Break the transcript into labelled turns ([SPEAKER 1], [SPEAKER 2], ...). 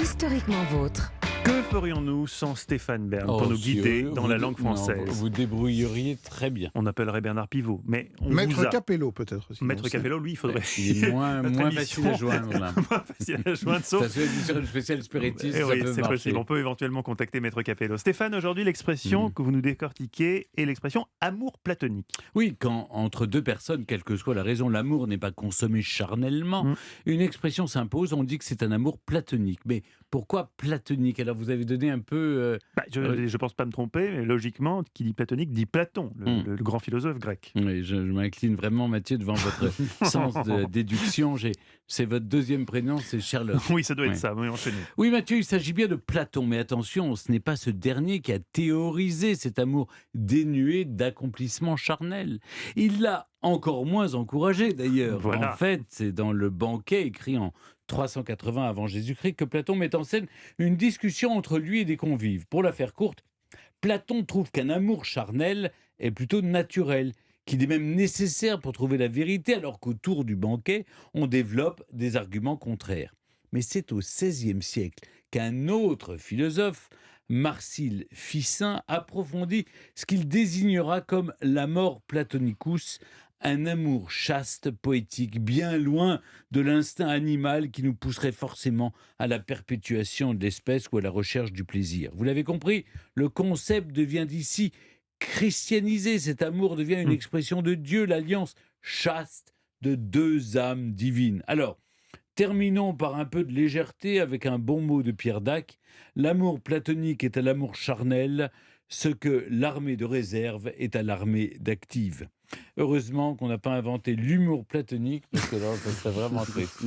[SPEAKER 1] Historiquement vôtre.
[SPEAKER 2] Que ferions-nous sans Stéphane Bern pour nous guider dans la langue française?
[SPEAKER 3] Non, vous débrouilleriez très bien.
[SPEAKER 2] On appellerait Bernard Pivot, mais on
[SPEAKER 4] Maître
[SPEAKER 2] vous a...
[SPEAKER 4] Capello peut-être aussi.
[SPEAKER 2] Maître Capello, lui, il faudrait...
[SPEAKER 3] Il est moins
[SPEAKER 2] Notre
[SPEAKER 3] facile à
[SPEAKER 2] émission.
[SPEAKER 3] joindre. Là.
[SPEAKER 2] Moins facile à joindre, sauf...
[SPEAKER 3] Ça se fait sur une spéciale spiritisme,
[SPEAKER 2] Eh
[SPEAKER 3] ça
[SPEAKER 2] oui,
[SPEAKER 3] peut
[SPEAKER 2] c'est
[SPEAKER 3] marcher.
[SPEAKER 2] possible. On peut éventuellement contacter Maître Capello. Stéphane, aujourd'hui, l'expression que vous nous décortiquez est l'expression amour platonique.
[SPEAKER 3] Oui, quand entre deux personnes, quelle que soit la raison, l'amour n'est pas consommé charnellement, une expression s'impose, on dit que c'est un amour platonique. Mais pourquoi platonique? Alors vous avez donné un peu...
[SPEAKER 2] Je ne pense pas me tromper, mais logiquement, qui dit platonique dit Platon, le grand philosophe grec.
[SPEAKER 3] Oui, je m'incline vraiment, Mathieu, devant votre sens de déduction. C'est votre deuxième prénom, c'est Sherlock.
[SPEAKER 2] Oui, ça doit être ça, oui, enchaînez.
[SPEAKER 3] Oui, Mathieu, il s'agit bien de Platon, mais attention, ce n'est pas ce dernier qui a théorisé cet amour dénué d'accomplissement charnel. Il l'a encore moins encouragé, d'ailleurs.
[SPEAKER 2] Voilà.
[SPEAKER 3] En fait, c'est dans le banquet écrit en 380 avant Jésus-Christ que Platon met en scène une discussion entre lui et des convives. Pour la faire courte, Platon trouve qu'un amour charnel est plutôt naturel, qu'il est même nécessaire pour trouver la vérité, alors qu'autour du banquet, on développe des arguments contraires. Mais c'est au XVIe siècle qu'un autre philosophe, Marsile Ficin, approfondit ce qu'il désignera comme l'amor platonicus, un amour chaste, poétique, bien loin de l'instinct animal qui nous pousserait forcément à la perpétuation de l'espèce ou à la recherche du plaisir. Vous l'avez compris, le concept devient d'ici christianisé. Cet amour devient une expression de Dieu, l'alliance chaste de deux âmes divines. Alors, terminons par un peu de légèreté avec un bon mot de Pierre Dac. L'amour platonique est à l'amour charnel, ce que l'armée de réserve est à l'armée d'active. Heureusement qu'on n'a pas inventé l'humour platonique, parce que là, ça serait vraiment triste.